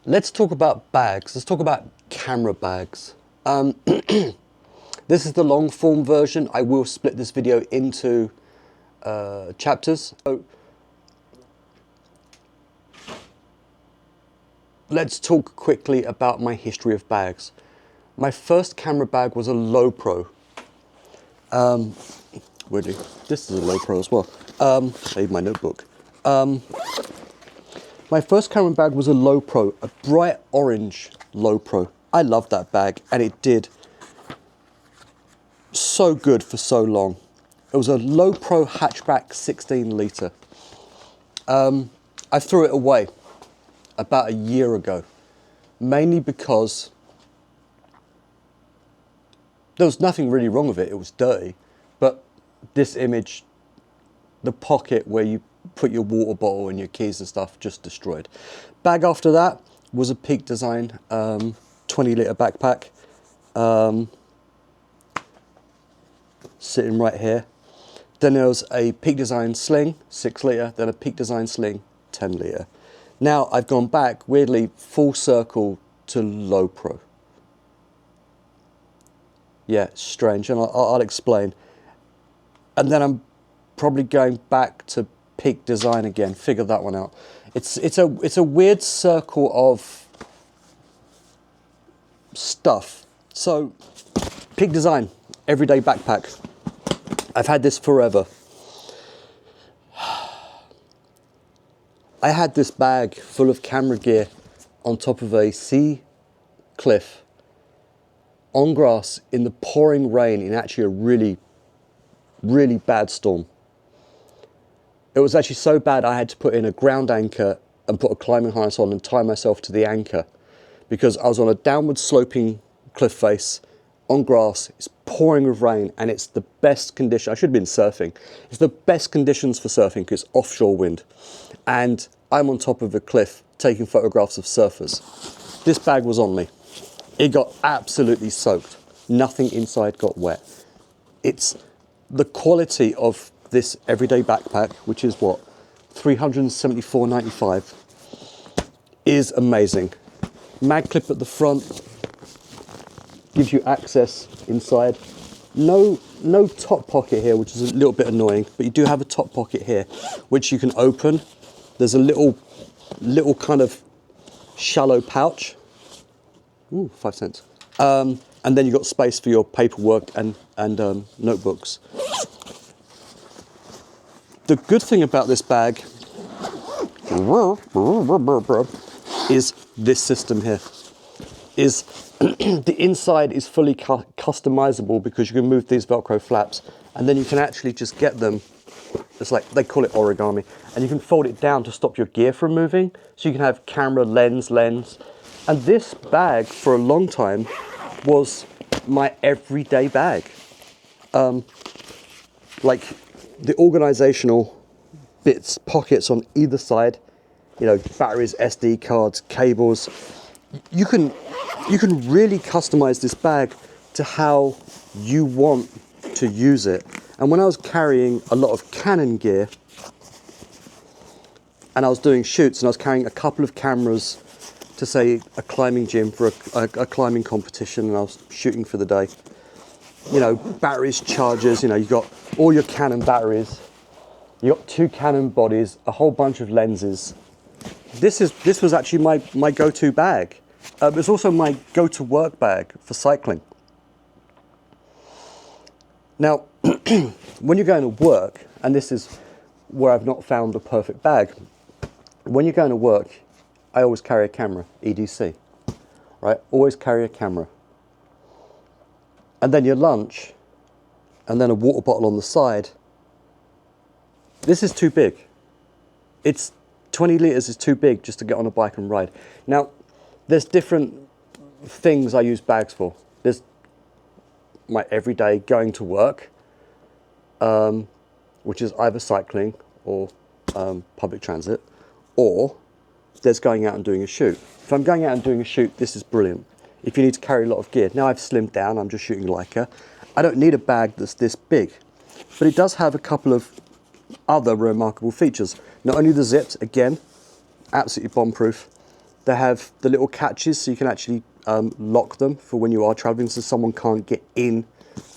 Let's talk about bags. Let's talk about camera bags. This is the long form version. I will split this video into chapters. So let's talk quickly about my history of bags. My first camera bag was a Lowe Pro. Weirdly, this is a Lowe Pro as well. Save my notebook. My first camera bag was a Lowe Pro, a bright orange Lowe Pro. I loved that bag, and it did so good for so long. It was a Lowe Pro Hatchback 16 litre. I threw it away about a year ago, mainly because there was nothing really wrong with it. It was dirty, but this image, the pocket where you put your water bottle and your keys and stuff, just destroyed. Bag after that was a Peak Design 20 litre backpack, sitting right here. Then there was a Peak Design Sling 6 litre, then a Peak Design Sling 10 litre. Now I've gone back, weirdly, full circle to Lowe Pro. Yeah, strange, and I'll explain. And then I'm probably going back to Peak Design again, figure that one out. It's a weird circle of stuff. So, Peak Design, everyday backpack. I've had this forever. I had this bag full of camera gear on top of a sea cliff on grass in the pouring rain in actually a really bad storm. It was actually so bad I had to put in a ground anchor and put a climbing harness on and tie myself to the anchor, because I was on a downward sloping cliff face on grass. It's pouring with rain, and it's the best condition. I should have been surfing. It's the best conditions for surfing because it's offshore wind, and I'm on top of a cliff taking photographs of surfers. This bag was on me. It got absolutely soaked. Nothing inside got wet. It's the quality of this everyday backpack, which is what, $374.95, is amazing. Mag clip at the front gives you access inside. No top pocket here, which is a little bit annoying, but you do have a top pocket here, which you can open. There's a little kind of shallow pouch. Ooh, 5 cents. And then you've got space for your paperwork and notebooks. The good thing about this bag is this system here. Is the inside is fully customizable, because you can move these Velcro flaps, and then you can actually just get them. It's like, they call it origami, and you can fold it down to stop your gear from moving. So you can have camera, lens. And this bag for a long time was my everyday bag. Like the organizational bits, pockets on either side, you know, batteries, SD cards, cables. You can really customize this bag to how you want to use it. And when I was carrying a lot of Canon gear and I was doing shoots, and I was carrying a couple of cameras to, say, a climbing gym for a climbing competition, and I was shooting for the day, you know, batteries, chargers, you know, you've got all your Canon batteries, you got 2 Canon bodies, a whole bunch of lenses. This was actually my go-to bag. It's also my go-to work bag for cycling. Now, when you're going to work, and this is where I've not found the perfect bag, when you're going to work, I always carry a camera, EDC, right? Always carry a camera. And then your lunch, and then a water bottle on the side. This is too big. It's 20 litres is too big just to get on a bike and ride. Now, there's different things I use bags for. There's my everyday going to work, which is either cycling or public transit, or there's going out and doing a shoot. If I'm going out and doing a shoot, this is brilliant. If you need to carry a lot of gear. Now I've slimmed down, I'm just shooting Leica. I don't need a bag that's this big, but it does have a couple of other remarkable features. Not only the zips, again, absolutely bomb-proof. They have the little catches so you can actually lock them for when you are traveling so someone can't get in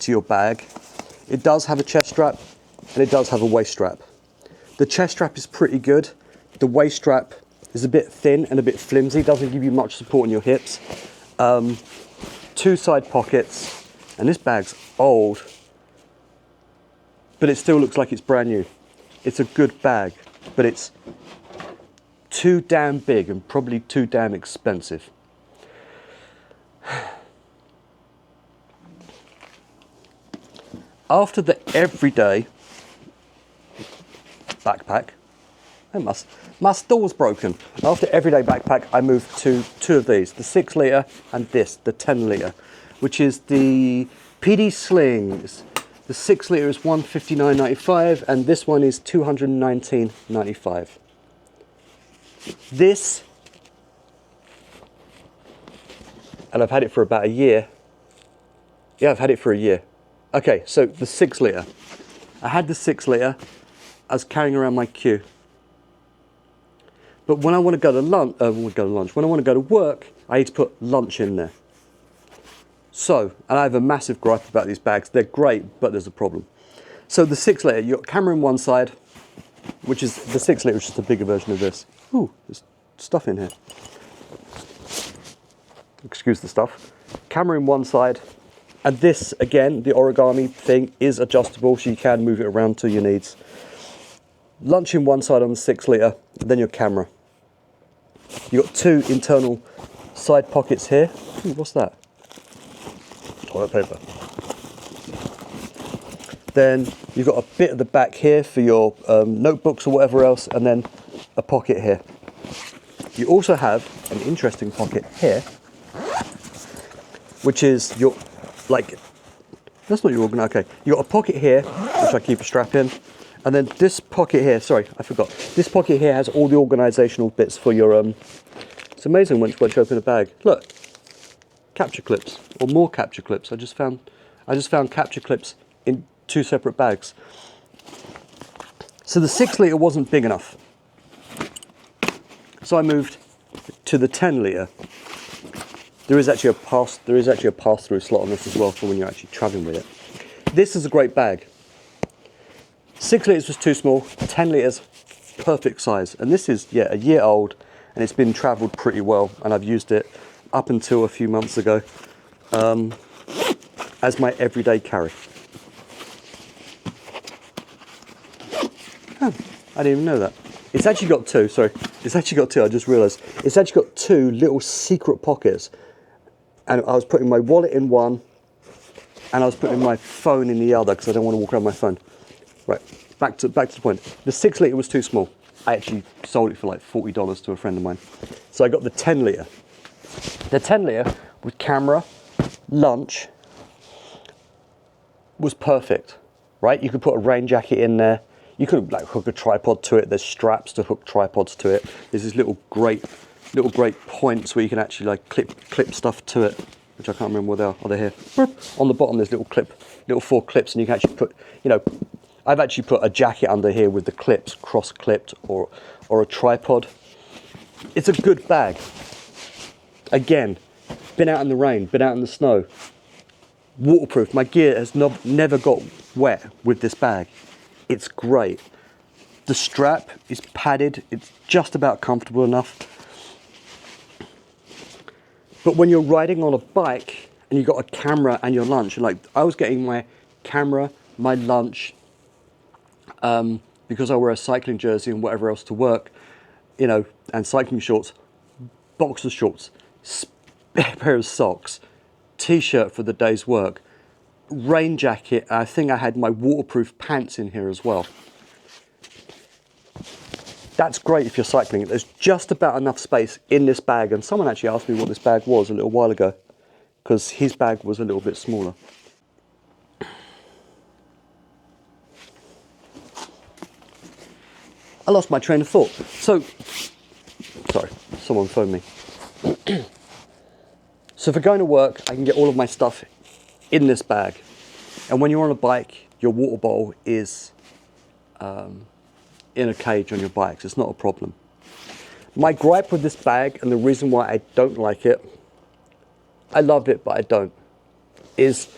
to your bag. It does have a chest strap and it does have a waist strap. The chest strap is pretty good. The waist strap is a bit thin and a bit flimsy. It doesn't give you much support on your hips. 2 side pockets, and this bag's old, but it still looks like it's brand new. It's a good bag, but it's too damn big and probably too damn expensive. After the everyday backpack, my stool's broken. After everyday backpack, I moved to 2 of these, the 6 litre and this, the 10 litre, which is the PD Slings. The 6 litre is $159.95 and this one is $219.95. This, and I've had it for about a year. Yeah, I've had it for a year. Okay, so the 6 litre. I had the 6 litre, I was carrying around my queue. But when I want to go to lunch, when I want to go to work, I need to put lunch in there. So, and I have a massive gripe about these bags. They're great, but there's a problem. So the 6 litre, you've got camera in one side, which is the 6 litre, which is just a bigger version of this. Ooh, there's stuff in here. Excuse the stuff. Camera in one side, and this, again, the origami thing is adjustable, so you can move it around to your needs. Lunch in one side on the 6 litre, then your camera. You've got 2 internal side pockets here. Ooh, what's that? Toilet paper. Then you've got a bit at the back here for your notebooks or whatever else, and then a pocket here. You also have an interesting pocket here, which is your, like, that's not your organ, okay. You've got a pocket here, which I keep a strap in, and then this pocket here, sorry, I forgot. This pocket here has all the organisational bits for your, it's amazing once you open a bag. Look, capture clips, or more capture clips. I just found capture clips in 2 separate bags. So the 6 litre wasn't big enough. So I moved to the 10 litre. There is actually a pass-through slot on this as well for when you're actually traveling with it. This is a great bag. 6 litres was too small, 10 litres, perfect size. And this is, yeah, a year old, and it's been travelled pretty well, and I've used it up until a few months ago as my everyday carry. Oh, I didn't even know that. It's actually got 2, sorry. It's actually got 2, I just realised. It's actually got 2 little secret pockets. And I was putting my wallet in one, and I was putting my phone in the other, because I don't want to walk around my phone. Right, back to the point. The 6 litre was too small. I actually sold it for like $40 to a friend of mine. So I got the 10 litre. The 10 litre with camera, lunch, was perfect, right? You could put a rain jacket in there. You could like hook a tripod to it. There's straps to hook tripods to it. There's these little great points where you can actually like clip stuff to it, which I can't remember where they are. Oh, they're here. On the bottom there's little 4 clips, and you can actually put, you know, I've actually put a jacket under here with the clips cross-clipped, or a tripod. It's a good bag. Again, been out in the rain, been out in the snow. Waterproof. My gear has never got wet with this bag. It's great. The strap is padded. It's just about comfortable enough. But when you're riding on a bike and you've got a camera and your lunch, and like I was getting my camera, my lunch, because I wear a cycling jersey and whatever else to work, you know, and cycling shorts, boxer shorts, spare pair of socks, t-shirt for the day's work, rain jacket. I think I had my waterproof pants in here as well. That's great if you're cycling. There's just about enough space in this bag, and someone actually asked me what this bag was a little while ago, because his bag was a little bit smaller. I lost my train of thought. So, sorry, someone phoned me. So for going to work, I can get all of my stuff in this bag. And when you're on a bike, your water bottle is in a cage on your bike, so it's not a problem. My gripe with this bag, and the reason why I don't like it, I love it, but I don't, is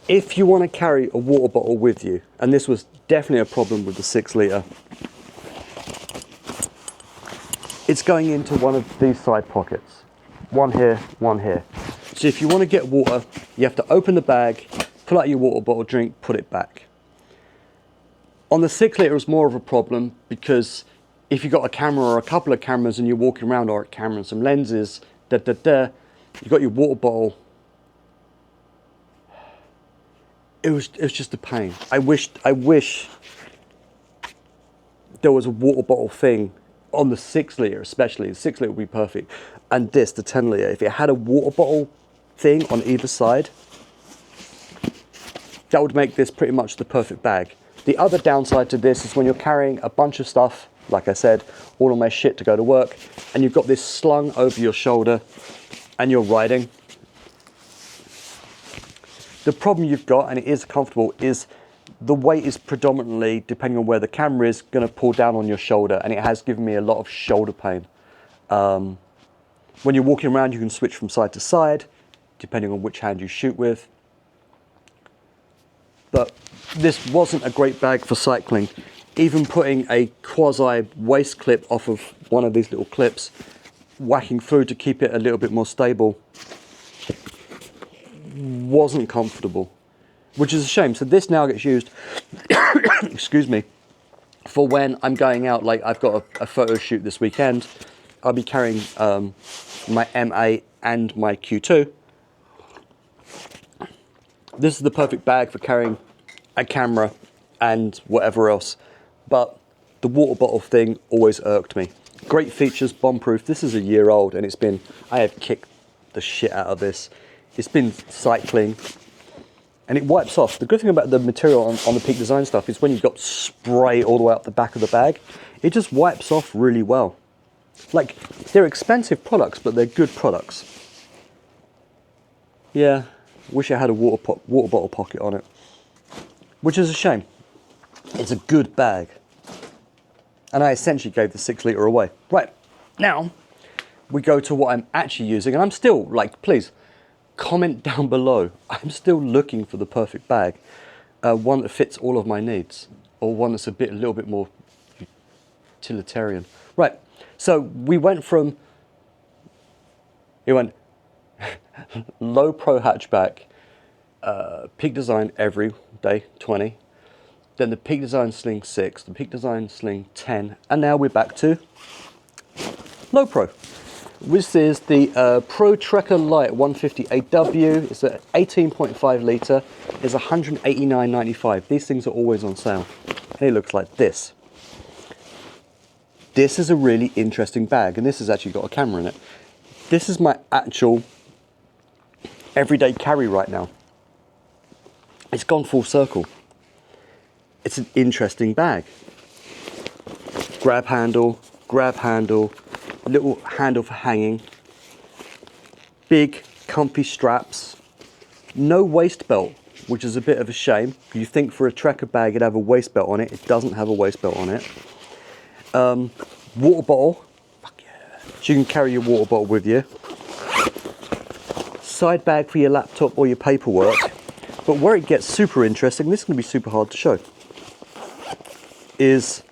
if you want to carry a water bottle with you, and this was definitely a problem with the 6 litre, it's going into one of these side pockets. One here, one here. So if you want to get water, you have to open the bag, pull out your water bottle, drink, put it back. On the 6 litre, it's more of a problem because if you've got a camera or a couple of cameras and you're walking around, or a camera and some lenses, you've got your water bottle. It was just a pain. I wish there was a water bottle thing on the 6 litre, especially. The 6 litre would be perfect. And this, the 10 litre, if it had a water bottle thing on either side, that would make this pretty much the perfect bag. The other downside to this is when you're carrying a bunch of stuff, like I said, all of my shit to go to work, and you've got this slung over your shoulder and you're riding. The problem you've got, and it is comfortable, is the weight is predominantly, depending on where the camera is, going to pull down on your shoulder, and it has given me a lot of shoulder pain. When you're walking around, you can switch from side to side, depending on which hand you shoot with. But this wasn't a great bag for cycling. Even putting a quasi waist clip off of one of these little clips, whacking through to keep it a little bit more stable, wasn't comfortable, which is a shame. So this now gets used, excuse me, for when I'm going out. Like I've got a photo shoot this weekend. I'll be carrying my M8 and my Q2. This is the perfect bag for carrying a camera and whatever else. But the water bottle thing always irked me. Great features, bomb-proof. This is a year old and I have kicked the shit out of this. It's been cycling and it wipes off. The good thing about the material on the Peak Design stuff is when you've got spray all the way up the back of the bag, it just wipes off really well. Like, they're expensive products, but they're good products. Yeah, wish it had a water bottle pocket on it, which is a shame. It's a good bag. And I essentially gave the 6 litre away. Right, now we go to what I'm actually using, and I'm still, like, please, comment down below. I'm still looking for the perfect bag. One that fits all of my needs, or one that's a little bit more utilitarian. Right, so we went Lowe Pro Hatchback, Peak Design Everyday 20, then the Peak Design Sling 6, the Peak Design Sling 10, and now we're back to Lowe Pro. This is the Pro Trekker Lite 150 AW. It's an 18.5 litre. It's $189.95. These things are always on sale. And it looks like this. This is a really interesting bag, and this has actually got a camera in it. This is my actual everyday carry right now. It's gone full circle. It's an interesting bag. Grab handle, little handle for hanging, big comfy straps, no waist belt, which is a bit of a shame. You think for a Trekker bag it'd have a waist belt on it. It doesn't have a waist belt on it. Water bottle, fuck yeah. So you can carry your water bottle with you. Side bag for your laptop or your paperwork. But where it gets super interesting, this is going to be super hard to show, is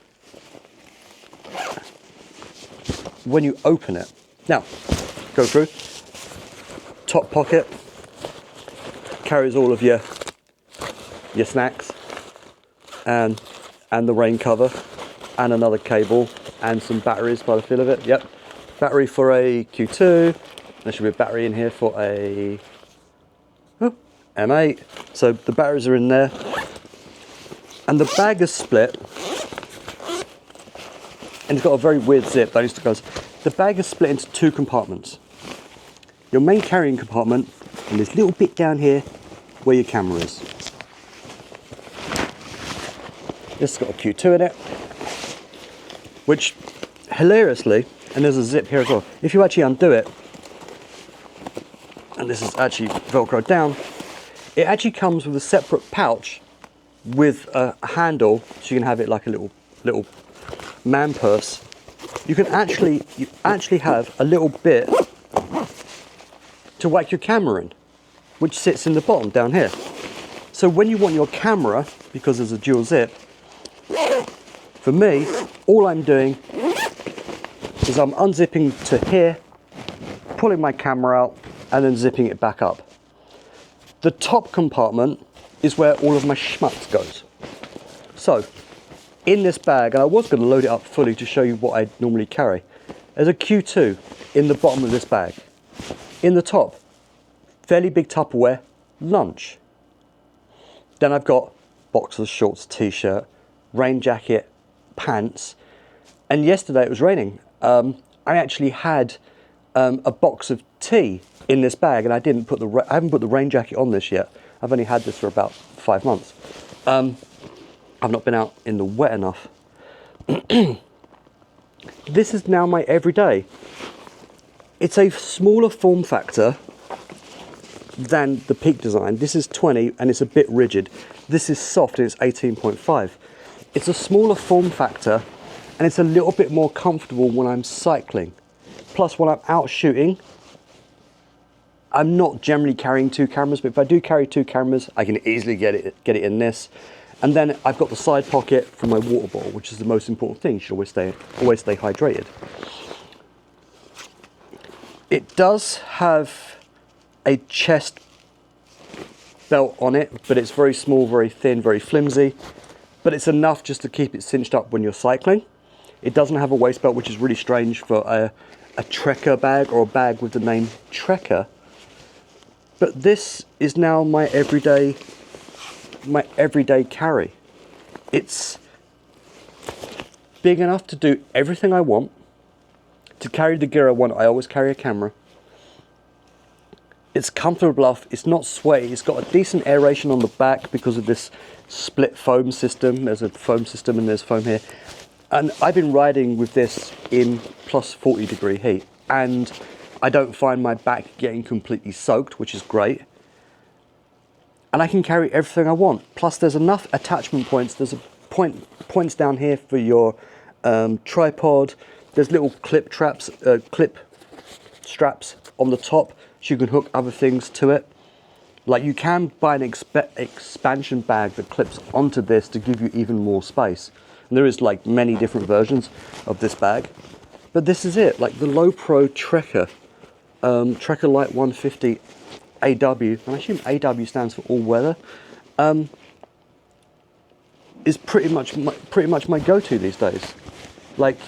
when you open it. Now, go through, top pocket, carries all of your snacks and the rain cover and another cable and some batteries by the feel of it. Yep, battery for a Q2. There should be a battery in here for a M8. So the batteries are in there. And the bag is split. And it's got a very weird zip that just goes. The bag is split into 2 compartments. Your main carrying compartment and this little bit down here where your camera is. This has got a Q2 in it, which hilariously, and there's a zip here as well, if you actually undo it, and this is actually Velcro down, it actually comes with a separate pouch with a handle, so you can have it like a little man purse you actually have a little bit to whack your camera in, which sits in the bottom down here. So when you want your camera, because there's a dual zip, for me, all I'm doing is I'm unzipping to here, pulling my camera out, and then zipping it back up. The top compartment is where all of my schmutz goes. So, in this bag, and I was going to load it up fully to show you what I normally carry, there's a Q2 in the bottom of this bag. In the top, fairly big Tupperware, lunch. Then I've got boxers, shorts, t-shirt, rain jacket, pants, and yesterday it was raining. I actually had a box of tea in this bag, and I haven't put the rain jacket on this yet. I've only had this for about 5 months. I've not been out in the wet enough. This is now my everyday. It's a smaller form factor than the Peak Design. This is 20 and it's a bit rigid. This is soft and it's 18.5. It's a smaller form factor and it's a little bit more comfortable when I'm cycling. Plus, when I'm out shooting, I'm not generally carrying 2 cameras, but if I do carry 2 cameras, I can easily get it in this. And then I've got the side pocket for my water bottle, which is the most important thing. You should always stay hydrated. It does have a chest belt on it, but it's very small, very thin, very flimsy. But it's enough just to keep it cinched up when you're cycling. It doesn't have a waist belt, which is really strange for a trekker bag or a bag with the name Trekker. But this is now my everyday carry. It's big enough to do everything I want. To carry the gear I want, I always carry a camera. It's comfortable enough, it's not sweaty, it's got a decent aeration on the back because of this split foam system. There's a foam system and there's foam here. And I've been riding with this in plus 40 degree heat, and I don't find my back getting completely soaked, which is great. And I can carry everything I want. Plus there's enough attachment points. There's points down here for your tripod. There's little clip straps on the top so you can hook other things to it. Like, you can buy an expansion bag that clips onto this to give you even more space. And there is like many different versions of this bag. But this is it, like the Lowe Pro Trekker Lite 150 AW, and I assume AW stands for all weather, is pretty much my go-to these days. Like,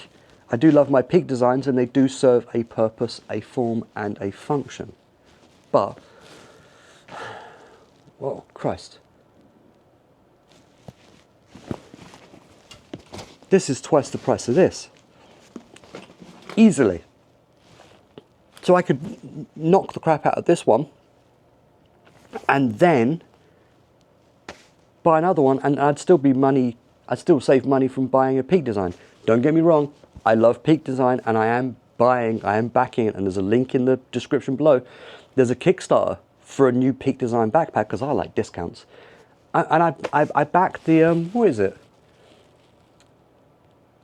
I do love my Peak designs, and they do serve a purpose, a form, and a function. But, well, Christ, this is twice the price of this, easily. So I could knock the crap out of this one, and then buy another one, and I'd still save money from buying a Peak design. Don't get me wrong, I love Peak design, and I am backing it, and there's a link in the description below. There's a Kickstarter for a new Peak design backpack, because I like discounts. And I backed the, what is it?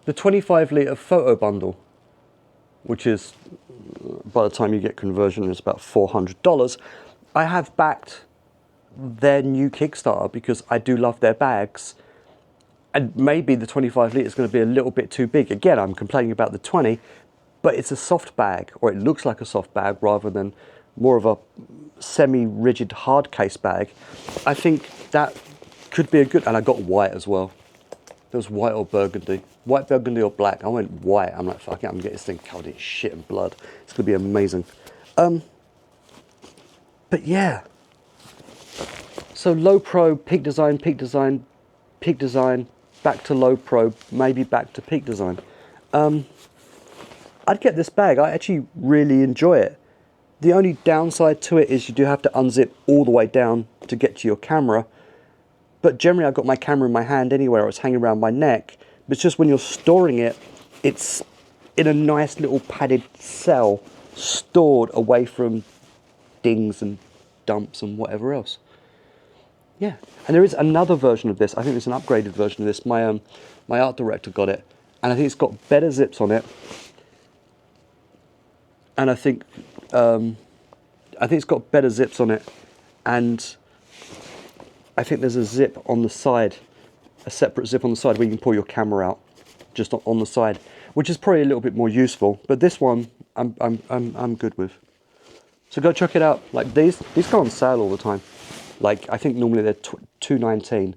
The 25 litre photo bundle, which is, by the time you get conversion, it's about $400. I have backed their new Kickstarter because I do love their bags. And maybe the 25 litre is going to be a little bit too big. Again, I'm complaining about the 20, but it's a soft bag, or it looks like a soft bag rather than more of a semi-rigid hard case bag. I think that could be a good, and I got white as well. There was white or burgundy. White, burgundy or black. I went white. I'm like, fuck it, I'm going to get this thing covered in shit and blood. It's going to be amazing. But yeah. So Lowe Pro, Peak design, Peak design, Peak design, back to Lowe Pro, maybe back to Peak design. I'd get this bag. I actually really enjoy it. The only downside to it is you do have to unzip all the way down to get to your camera. But generally I've got my camera in my hand anywhere, or it's hanging around my neck. But it's just when you're storing it, it's in a nice little padded cell, stored away from dings and dumps and whatever else. Yeah, and there is another version of this. I think there's an upgraded version of this. My art director got it, and I think it's got better zips on it. and I think it's got better zips on it, and I think there's a zip on the side, a separate zip on the side where you can pull your camera out, just on the side, which is probably a little bit more useful. But this one, I'm good with. So go check it out. Like these go on sale all the time. Like I think normally they're $2.19,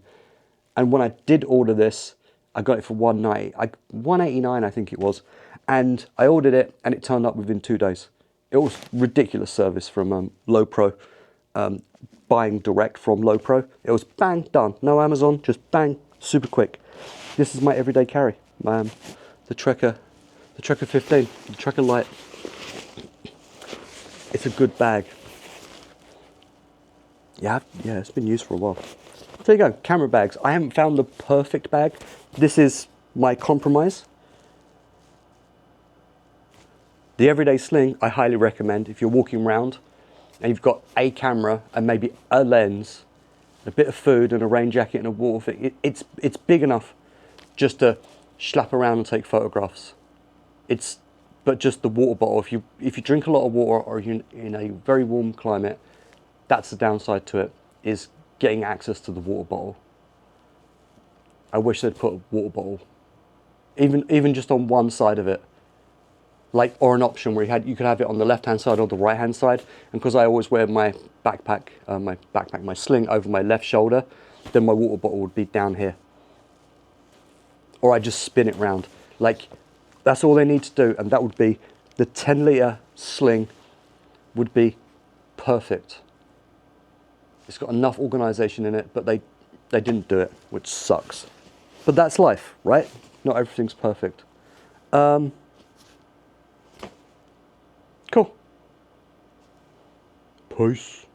and when I did order this, I got it for $1.89 I think it was, and I ordered it and it turned up within 2 days. It was ridiculous service from Lowe Pro, buying direct from Lowe Pro. It was bang, done. No Amazon, just bang, super quick. This is my everyday carry. The Trekker 15, the Trekker Lite. It's a good bag. Yeah, it's been used for a while. So there you go, camera bags. I haven't found the perfect bag. This is my compromise. The everyday sling, I highly recommend if you're walking around and you've got a camera and maybe a lens, a bit of food and a rain jacket and a water thing. It's big enough just to slap around and take photographs. But just the water bottle, if you drink a lot of water or you're in a very warm climate, that's the downside to it, is getting access to the water bottle. I wish they'd put a water bottle, even just on one side of it, like, or an option where you could have it on the left-hand side or the right-hand side. And because I always wear my my sling over my left shoulder, then my water bottle would be down here. Or I just spin it round. Like, that's all they need to do, and that would be, the 10-litre sling would be perfect. It's got enough organisation in it, but they didn't do it, which sucks. But that's life, right? Not everything's perfect. Cool. Peace.